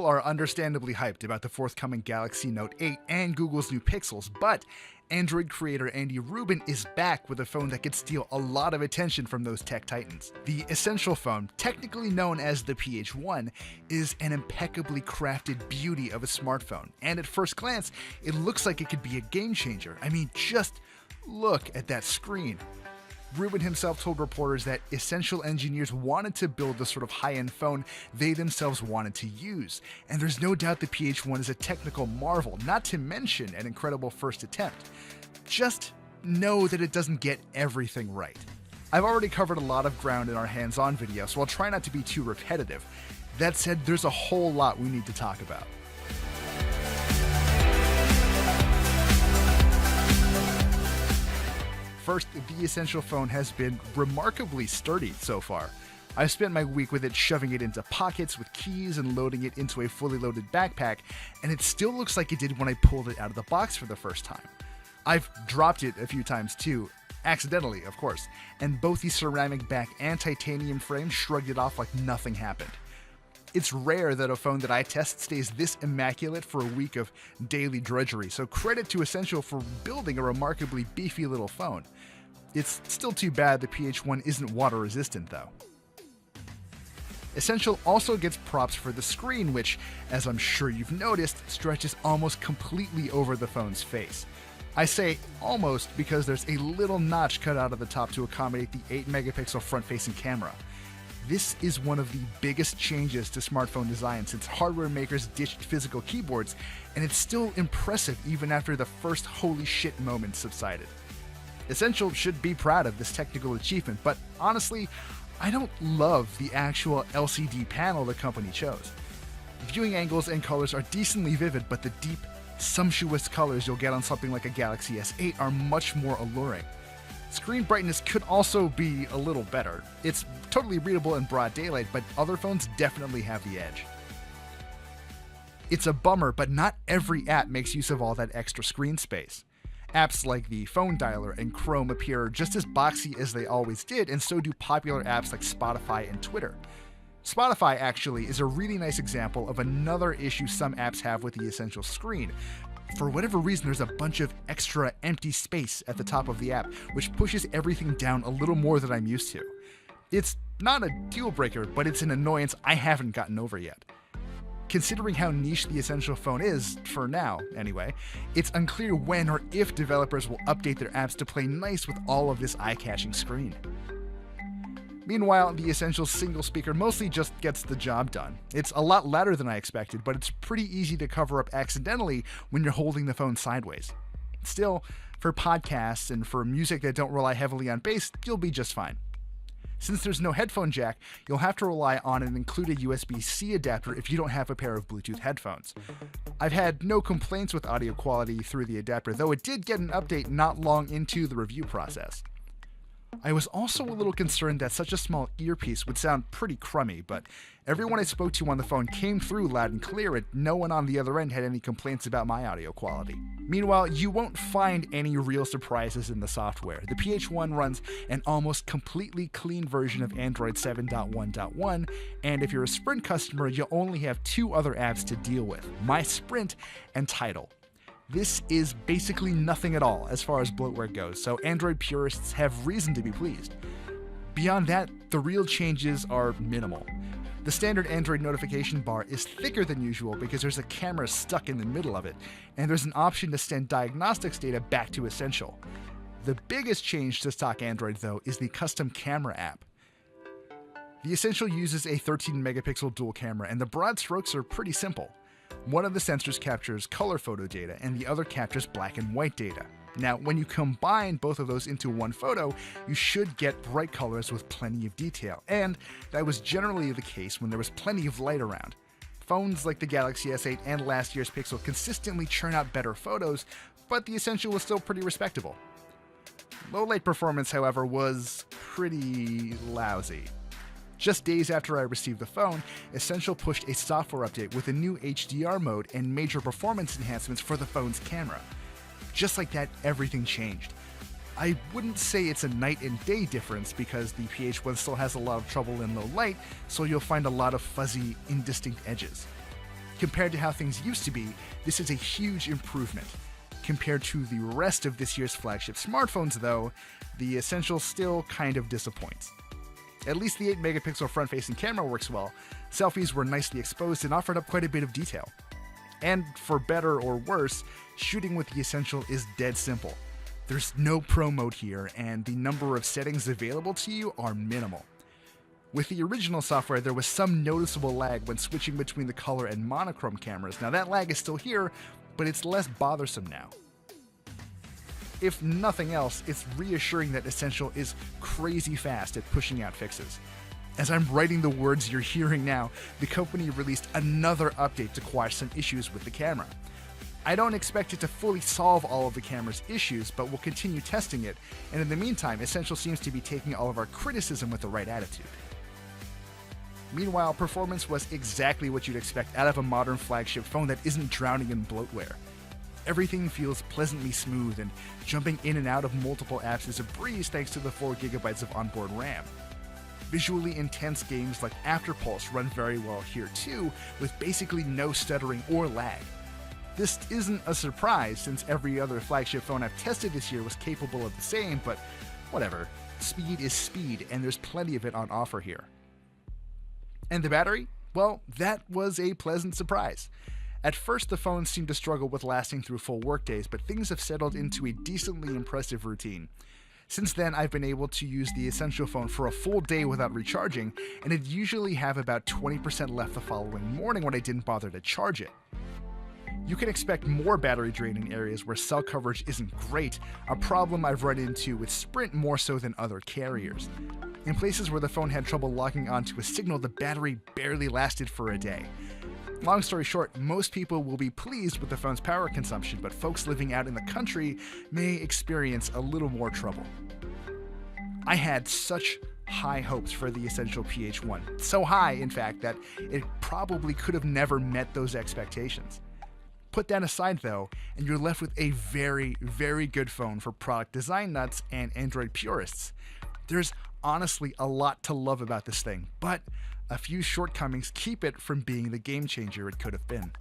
People are understandably hyped about the forthcoming Galaxy Note 8 and Google's new Pixels, but Android creator Andy Rubin is back with a phone that could steal a lot of attention from those tech titans. The Essential phone, technically known as the PH1, is an impeccably crafted beauty of a smartphone, and at first glance, it looks like it could be a game changer. I mean, just look at that screen. Rubin himself told reporters that Essential engineers wanted to build the sort of high-end phone they themselves wanted to use, and there's no doubt the PH1 is a technical marvel, not to mention an incredible first attempt. Just know that it doesn't get everything right. I've already covered a lot of ground in our hands-on video, so I'll try not to be too repetitive. That said, there's a whole lot we need to talk about. First, the Essential phone has been remarkably sturdy so far. I've spent my week with it shoving it into pockets with keys and loading it into a fully loaded backpack, and it still looks like it did when I pulled it out of the box for the first time. I've dropped it a few times too, accidentally of course, and both the ceramic back and titanium frame shrugged it off like nothing happened. It's rare that a phone that I test stays this immaculate for a week of daily drudgery, so credit to Essential for building a remarkably beefy little phone. It's still too bad the PH1 isn't water resistant though. Essential also gets props for the screen, which, as I'm sure you've noticed, stretches almost completely over the phone's face. I say almost because there's a little notch cut out of the top to accommodate the 8-megapixel front-facing camera. This is one of the biggest changes to smartphone design since hardware makers ditched physical keyboards, and it's still impressive even after the first holy shit moment subsided. Essential should be proud of this technical achievement, but honestly, I don't love the actual LCD panel the company chose. Viewing angles and colors are decently vivid, but the deep, sumptuous colors you'll get on something like a Galaxy S8 are much more alluring. Screen brightness could also be a little better. It's totally readable in broad daylight, but other phones definitely have the edge. It's a bummer, but not every app makes use of all that extra screen space. Apps like the phone dialer and Chrome appear just as boxy as they always did, and so do popular apps like Spotify and Twitter. Spotify actually is a really nice example of another issue some apps have with the Essential screen. For whatever reason, there's a bunch of extra empty space at the top of the app, which pushes everything down a little more than I'm used to. It's not a deal breaker, but it's an annoyance I haven't gotten over yet. Considering how niche the Essential phone is, for now anyway, it's unclear when or if developers will update their apps to play nice with all of this eye-catching screen. Meanwhile, the Essential single speaker mostly just gets the job done. It's a lot louder than I expected, but it's pretty easy to cover up accidentally when you're holding the phone sideways. Still, for podcasts and for music that don't rely heavily on bass, you'll be just fine. Since there's no headphone jack, you'll have to rely on an included USB-C adapter if you don't have a pair of Bluetooth headphones. I've had no complaints with audio quality through the adapter, though it did get an update not long into the review process. I was also a little concerned that such a small earpiece would sound pretty crummy, but everyone I spoke to on the phone came through loud and clear, and no one on the other end had any complaints about my audio quality. Meanwhile, you won't find any real surprises in the software. The PH1 runs an almost completely clean version of Android 7.1.1, and if you're a Sprint customer, you'll only have two other apps to deal with: My Sprint and Tidal. This is basically nothing at all as far as bloatware goes, so Android purists have reason to be pleased. Beyond that, the real changes are minimal. The standard Android notification bar is thicker than usual because there's a camera stuck in the middle of it, and there's an option to send diagnostics data back to Essential. The biggest change to stock Android, though, is the custom camera app. The Essential uses a 13-megapixel dual camera, and the broad strokes are pretty simple. One of the sensors captures color photo data, and the other captures black and white data. Now, when you combine both of those into one photo, you should get bright colors with plenty of detail, and that was generally the case when there was plenty of light around. Phones like the Galaxy S8 and last year's Pixel consistently churn out better photos, but the Essential was still pretty respectable. Low light performance, however, was pretty lousy. Just days after I received the phone, Essential pushed a software update with a new HDR mode and major performance enhancements for the phone's camera. Just like that, everything changed. I wouldn't say it's a night and day difference because the PH1 still has a lot of trouble in low light, so you'll find a lot of fuzzy, indistinct edges. Compared to how things used to be, this is a huge improvement. Compared to the rest of this year's flagship smartphones, though, the Essential still kind of disappoints. At least the 8-megapixel front-facing camera works well, selfies were nicely exposed and offered up quite a bit of detail. And for better or worse, shooting with the Essential is dead simple. There's no Pro mode here, and the number of settings available to you are minimal. With the original software, there was some noticeable lag when switching between the color and monochrome cameras. Now that lag is still here, but it's less bothersome now. If nothing else, it's reassuring that Essential is crazy fast at pushing out fixes. As I'm writing the words you're hearing now, the company released another update to quash some issues with the camera. I don't expect it to fully solve all of the camera's issues, but we'll continue testing it, and in the meantime, Essential seems to be taking all of our criticism with the right attitude. Meanwhile, performance was exactly what you'd expect out of a modern flagship phone that isn't drowning in bloatware. Everything feels pleasantly smooth, and jumping in and out of multiple apps is a breeze thanks to the 4GB of onboard RAM. Visually intense games like Afterpulse run very well here too, with basically no stuttering or lag. This isn't a surprise since every other flagship phone I've tested this year was capable of the same, but whatever. Speed is speed, and there's plenty of it on offer here. And the battery? Well, that was a pleasant surprise. At first, the phone seemed to struggle with lasting through full workdays, but things have settled into a decently impressive routine. Since then, I've been able to use the Essential phone for a full day without recharging, and it'd usually have about 20% left the following morning when I didn't bother to charge it. You can expect more battery drain in areas where cell coverage isn't great, a problem I've run into with Sprint more so than other carriers. In places where the phone had trouble locking onto a signal, the battery barely lasted for a day. Long story short, most people will be pleased with the phone's power consumption, but folks living out in the country may experience a little more trouble. I had such high hopes for the Essential PH1, so high, in fact, that it probably could have never met those expectations. Put that aside, though, and you're left with a very, very good phone for product design nuts and Android purists. There's honestly a lot to love about this thing, but a few shortcomings keep it from being the game changer it could have been.